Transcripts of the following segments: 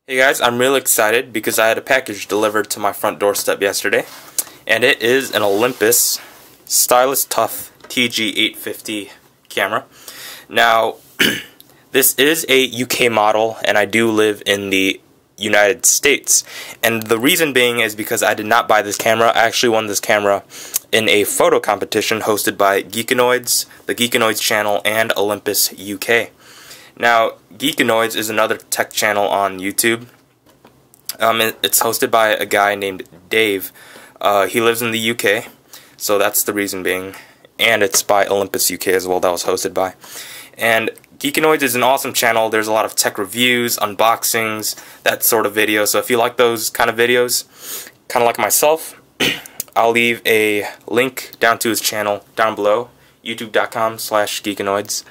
Hey guys, I'm real excited because I had a package delivered to my front doorstep yesterday, and it is an Olympus Stylus Tough TG-850 camera. Now, this is a UK model, and I do live in the United States, and the reason being is because I did not buy this camera. I actually won this camera in a photo competition hosted by Geekanoids, the Geekanoids channel, and Olympus UK. Now, Geekanoids is another tech channel on YouTube. It's hosted by a guy named Dave. He lives in the UK, so that's the reason being. And it's by Olympus UK as well, that was hosted by. And Geekanoids is an awesome channel. There's a lot of tech reviews, unboxings, that sort of video. So if you like those kind of videos, kind of like myself, I'll leave a link down to his channel down below, youtube.com/geekanoids.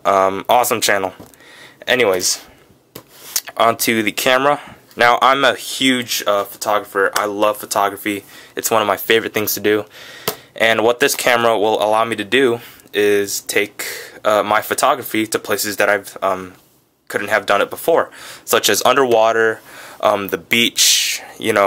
Awesome channel. Anyways, onto the camera. Now, I'm a huge photographer. I love photography. It's one of my favorite things to do. And what this camera will allow me to do is take my photography to places that I've couldn't have done it before, such as underwater, the beach, when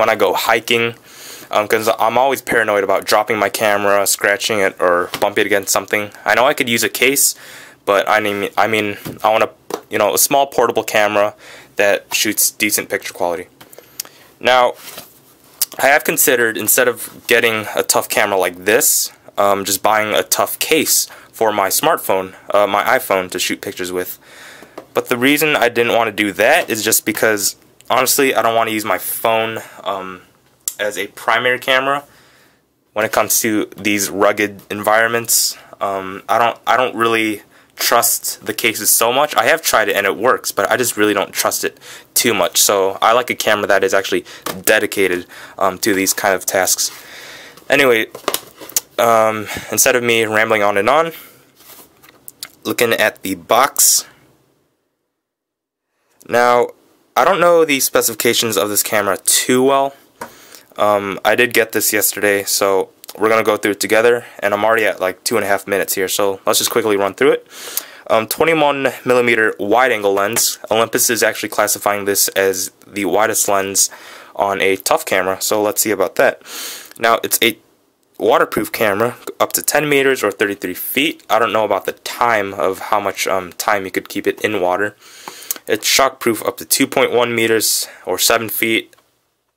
I go hiking, because I'm always paranoid about dropping my camera, scratching it, or bumping it against something. I know I could use a case, but I mean, I want a small portable camera that shoots decent picture quality. Now, I have considered, instead of getting a tough camera like this, just buying a tough case for my smartphone, my iPhone, to shoot pictures with. But the reason I didn't want to do that is just because, honestly, I don't want to use my phone as a primary camera when it comes to these rugged environments. I don't really trust the cases so much. I have tried it and it works, but I just really don't trust it too much. So I like a camera that is actually dedicated to these kind of tasks. Anyway, instead of me rambling on and on, looking at the box. Now, I don't know the specifications of this camera too well. I did get this yesterday, so we're going to go through it together, and I'm already at like 2.5 minutes here, so let's just quickly run through it. 21mm wide-angle lens. Olympus is actually classifying this as the widest lens on a tough camera, so let's see about that. Now, it's a waterproof camera, up to 10 meters or 33 feet. I don't know about the time of how much time you could keep it in water. It's shockproof up to 2.1 meters or 7 feet.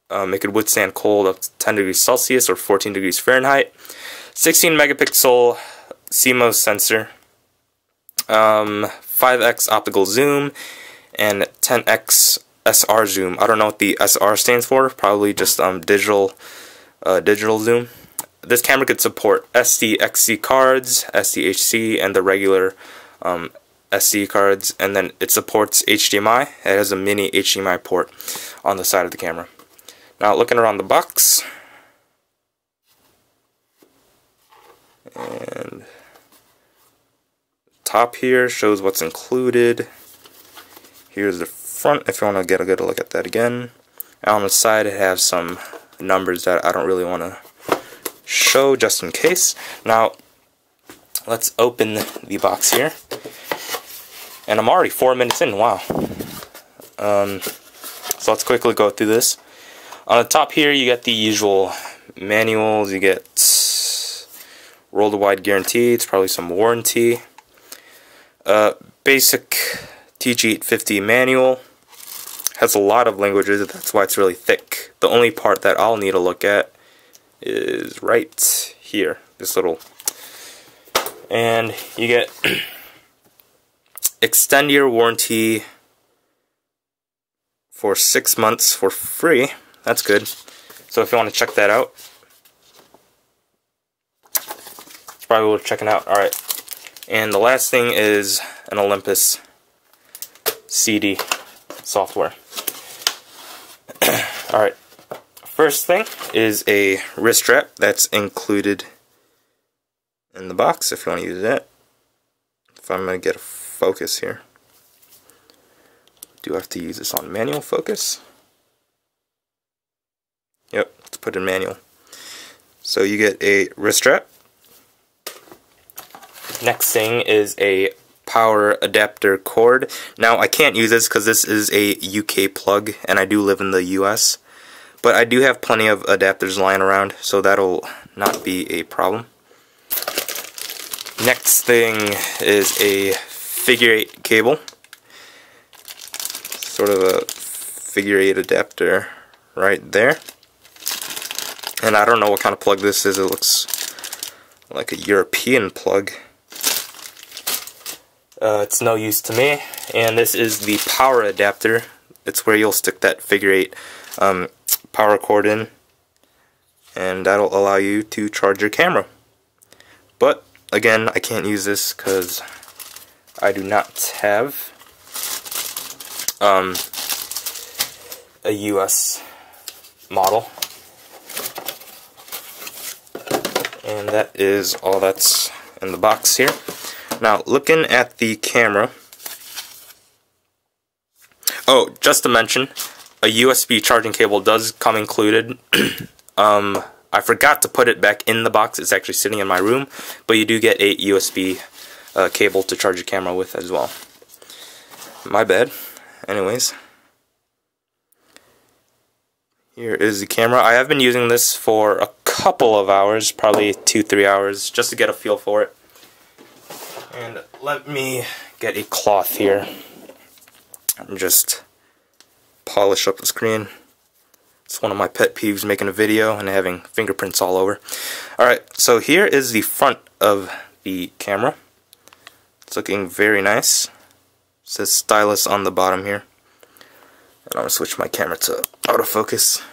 It could withstand cold up to 10 degrees Celsius or 14 degrees Fahrenheit. 16 megapixel CMOS sensor, 5x optical zoom, and 10x SR zoom. I don't know what the SR stands for. Probably just digital zoom. This camera could support SD XC cards, SDHC, and the regular SD cards, and then it supports HDMI. It has a mini HDMI port on the side of the camera. Now, looking around the box, and the top here shows what's included. Here's the front, if you want to get a good look at that again. And on the side, it has some numbers that I don't really want to show, just in case. Now, let's open the box here. And I'm already 4 minutes in, wow. So let's quickly go through this. On the top here, you get the usual manuals. You get worldwide guarantee. It's probably some warranty. Basic TG-850 manual. Has a lot of languages. That's why it's really thick. The only part that I'll need to look at is right here. This little. And you get extend your warranty for 6 months for free. That's good. So if you want to check that out, it's probably worth checking out. Alright. And the last thing is an Olympus CD software. Alright. First thing is a wrist strap that's included in the box, if you want to use that. If I'm going to get a focus here. Do I have to use this on manual focus? Yep, let's put in manual. So you get a wrist strap. Next thing is a power adapter cord. Now I can't use this because this is a UK plug and I do live in the US, but I do have plenty of adapters lying around, so that'll not be a problem. Next thing is a figure 8 cable, sort of a figure 8 adapter right there. And I don't know what kind of plug this is. It looks like a European plug. It's no use to me. And this is the power adapter. It's where you'll stick that figure 8 power cord in, and that'll allow you to charge your camera. But again, I can't use this because I do not have a US model. And that is all that's in the box here. Now, looking at the camera, oh, just to mention, a USB charging cable does come included. I forgot to put it back in the box. It's actually sitting in my room, but you do get a USB cable to charge your camera with as well. My bad. Anyways, here is the camera. I have been using this for a couple of hours, probably 2-3 hours, just to get a feel for it. And let me get a cloth here and just polish up the screen. It's one of my pet peeves, making a video and having fingerprints all over. Alright, so here is the front of the camera. It's looking very nice. It says Stylus on the bottom here. And I'm going to switch my camera to autofocus.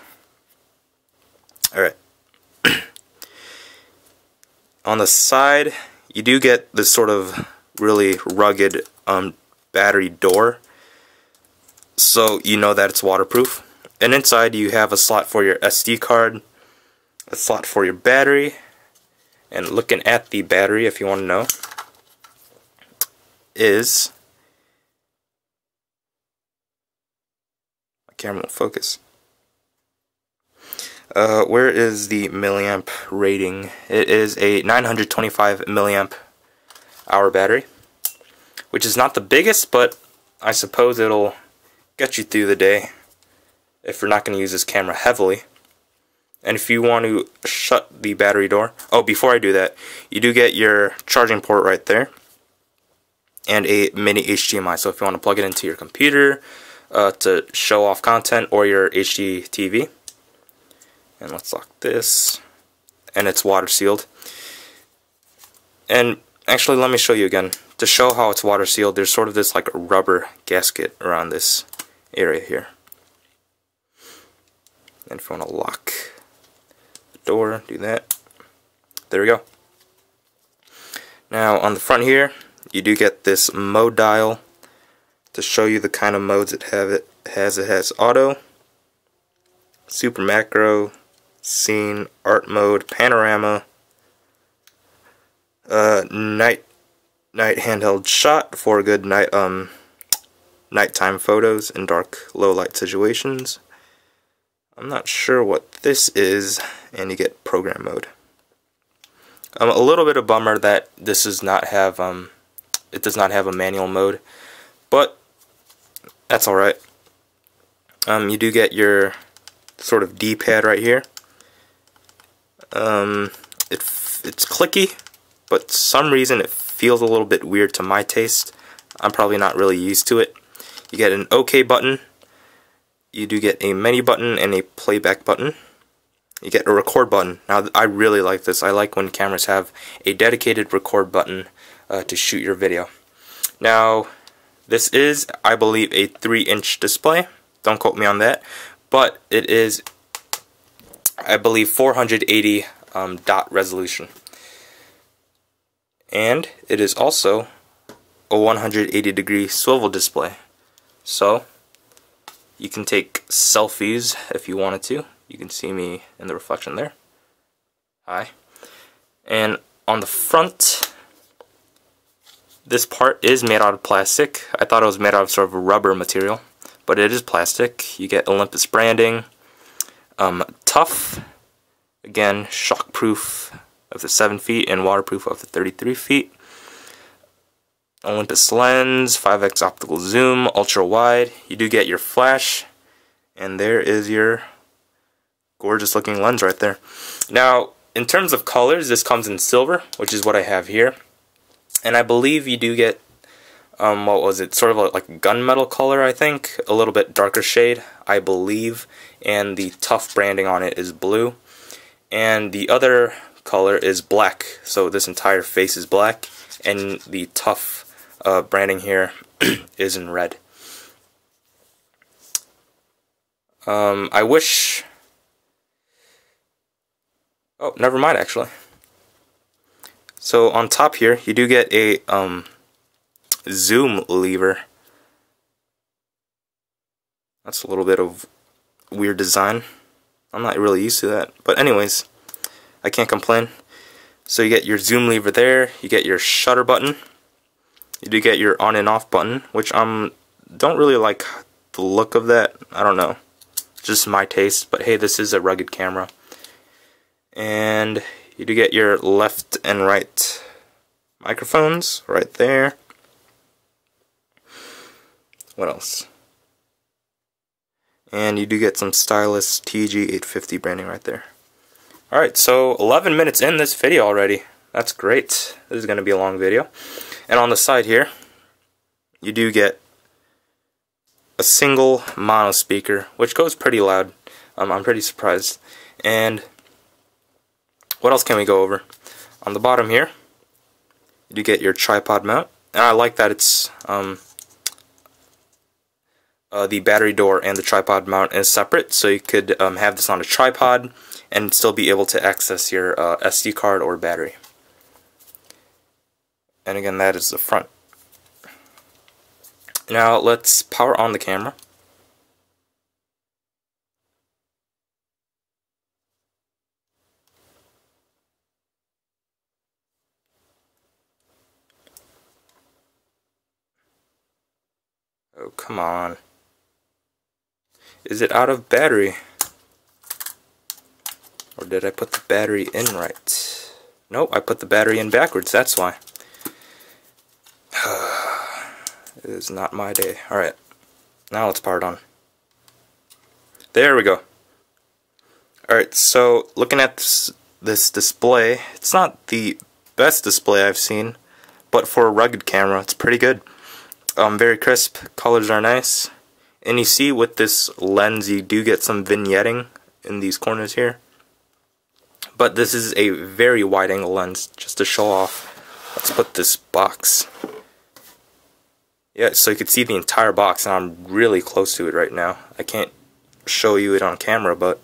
Alright. On the side, you do get this sort of really rugged battery door, so you know that it's waterproof. And inside you have a slot for your SD card, a slot for your battery, and looking at the battery, if you want to know, is, my camera won't focus. Where is the milliamp rating? It is a 925 milliamp hour battery, which is not the biggest, but I suppose it'll get you through the day if you're not going to use this camera heavily. And if you want to shut the battery door, oh, before I do that, you do get your charging port right there and a mini HDMI. So if you want to plug it into your computer to show off content, or your HD TV. And let's lock this, and it's water sealed. And actually, let me show you again. To show how it's water sealed, there's sort of this like rubber gasket around this area here. And if you want to lock the door, do that. There we go. Now on the front here, you do get this mode dial to show you the kind of modes it has. It has auto, super macro, scene, art mode, panorama, night handheld shot for good nighttime photos in dark low light situations. I'm not sure what this is, and you get program mode. A little bit of bummer that this does not have it does not have a manual mode, but that's all right. You do get your sort of D-pad right here. It's clicky, but for some reason it feels a little bit weird to my taste. I'm probably not really used to it. You get an OK button. You do get a menu button and a playback button. You get a record button. Now I really like this. I like when cameras have a dedicated record button to shoot your video. Now this is, I believe, a 3-inch display. Don't quote me on that. But it is, I believe, 480 dot resolution. And it is also a 180-degree swivel display. So you can take selfies if you wanted to. You can see me in the reflection there. Hi. And on the front, this part is made out of plastic. I thought it was made out of sort of a rubber material, but it is plastic. You get Olympus branding, tough, again, shockproof of the 7 feet and waterproof of the 33 feet. Olympus lens, 5x optical zoom, ultra wide. You do get your flash, and there is your gorgeous looking lens right there. Now, in terms of colors, this comes in silver, which is what I have here. And I believe you do get, what was it, sort of like a gunmetal color, I think. A little bit darker shade, I believe. And the tough branding on it is blue. And the other color is black. So this entire face is black. And the tough branding here is in red. I wish... Oh, never mind actually. So on top here, you do get a zoom lever. That's a little bit of weird design. I'm not really used to that. But anyways, I can't complain. So you get your zoom lever there, you get your shutter button. You do get your on and off button, which don't really like the look of that. I don't know. Just my taste, but hey, this is a rugged camera. And you do get your left and right microphones right there. What else? And you do get some Stylus TG-850 branding right there. Alright, so 11 minutes in this video already. That's great. This is going to be a long video. And on the side here, you do get a single mono speaker, which goes pretty loud. I'm pretty surprised. And what else can we go over? On the bottom here, you do get your tripod mount, and I like that it's the battery door and the tripod mount is separate, so you could have this on a tripod and still be able to access your SD card or battery. And again, that is the front. Now let's power on the camera. Oh, come on. Is it out of battery? Or did I put the battery in right? Nope, I put the battery in backwards, that's why. It is not my day. Alright, now let's power it on. There we go. Alright, so looking at this display, it's not the best display I've seen, but for a rugged camera, it's pretty good. Very crisp, colors are nice, and you see with this lens you do get some vignetting in these corners here, but this is a very wide angle lens, just to show off. Let's put this box, yeah, so you can see the entire box, and I'm really close to it right now. I can't show you it on camera, but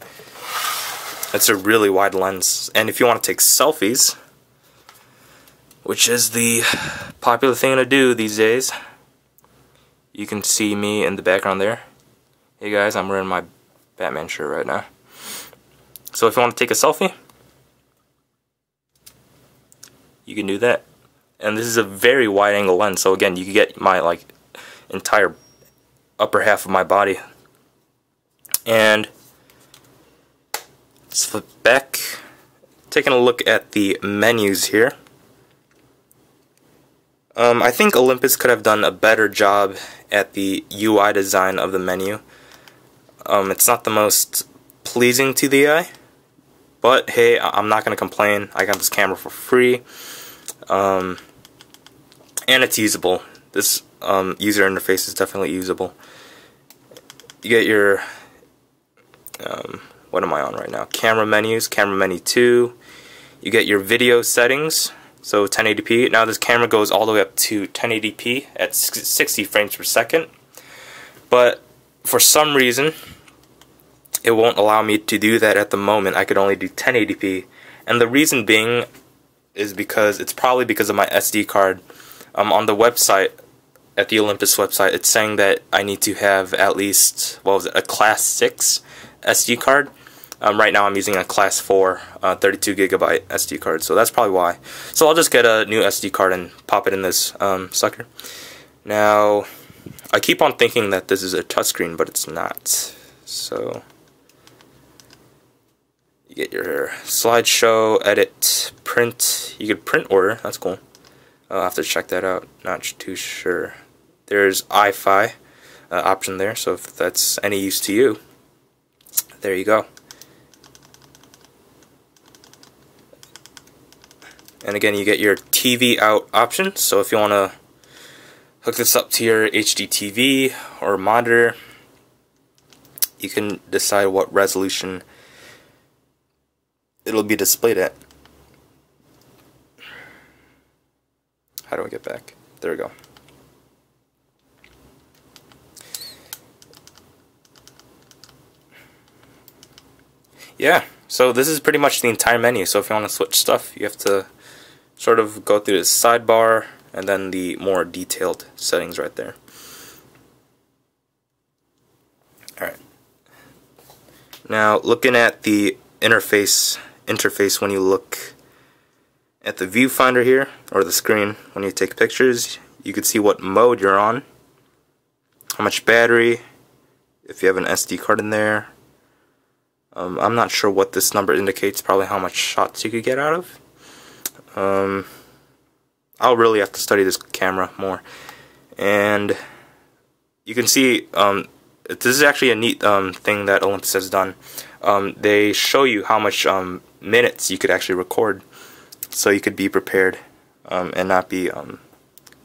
it's a really wide lens, and if you want to take selfies, which is the popular thing to do these days, you can see me in the background there. Hey guys, I'm wearing my Batman shirt right now. So if you want to take a selfie, you can do that. And this is a very wide angle lens, so again, you can get my entire upper half of my body. And let's flip back. Taking a look at the menus here. I think Olympus could have done a better job at the UI design of the menu. It's not the most pleasing to the eye, but hey, I'm not going to complain. I got this camera for free, and it's usable. This user interface is definitely usable. You get your, what am I on right now? Camera menus, camera menu 2. You get your video settings. So 1080p. Now this camera goes all the way up to 1080p at 60 frames per second. But for some reason, it won't allow me to do that at the moment. I could only do 1080p. And the reason being is because it's probably because of my SD card. On the website, at the Olympus website, it's saying that I need to have at least, what was it, a class 6 SD card. Right now I'm using a class 4 32GB SD card, so that's probably why. So I'll just get a new SD card and pop it in this sucker. Now, I keep on thinking that this is a touchscreen, but it's not. So, you get your slideshow, edit, print. You could print order, that's cool. I'll have to check that out. Not too sure. There's Wi-Fi option there, so if that's any use to you, there you go. And again, you get your TV out option, so if you want to hook this up to your HD TV or monitor, you can decide what resolution it'll be displayed at. How do I get back? There we go. Yeah, so this is pretty much the entire menu. So if you want to switch stuff, you have to sort of go through the sidebar and then the more detailed settings right there. Alright. Now looking at the interface when you look at the viewfinder here, or the screen when you take pictures, you can see what mode you're on, how much battery, if you have an SD card in there. I'm not sure what this number indicates, probably how much shots you could get out of. I'll really have to study this camera more. And you can see, this is actually a neat thing that Olympus has done. They show you how much minutes you could actually record, so you could be prepared and not be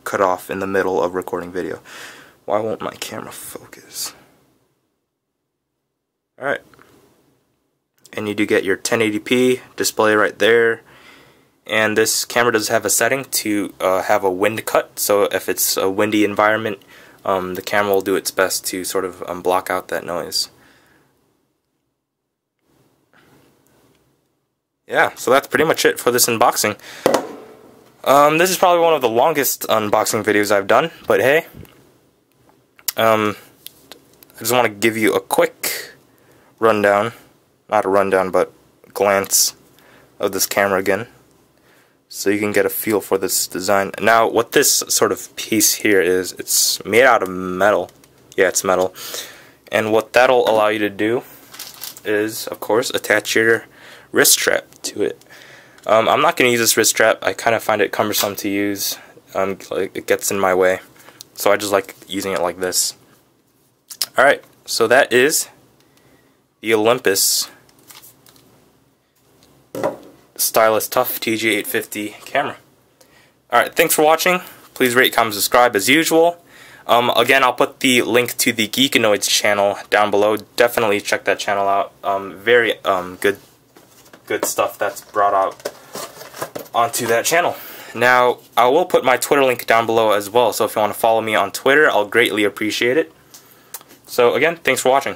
cut off in the middle of recording video. Why won't my camera focus? Alright. And you do get your 1080p display right there. And this camera does have a setting to have a wind cut, so if it's a windy environment, the camera will do its best to sort of block out that noise. Yeah, so that's pretty much it for this unboxing. This is probably one of the longest unboxing videos I've done, but hey, I just want to give you a quick rundown, not a rundown, but glance of this camera again, so you can get a feel for this design. Now, what this sort of piece here is, it's made out of metal. Yeah, it's metal. And what that'll allow you to do is, of course, attach your wrist strap to it. I'm not going to use this wrist strap. I kind of find it cumbersome to use. Like, it gets in my way. So I just like using it like this. Alright, so that is the Olympus Stylus Tough TG-850 camera. Alright, thanks for watching. Please rate, comment, subscribe as usual. Again, I'll put the link to the Geekanoids channel down below. Definitely check that channel out. Very good stuff that's brought out onto that channel. Now, I will put my Twitter link down below as well, so if you want to follow me on Twitter, I'll greatly appreciate it. So again, thanks for watching.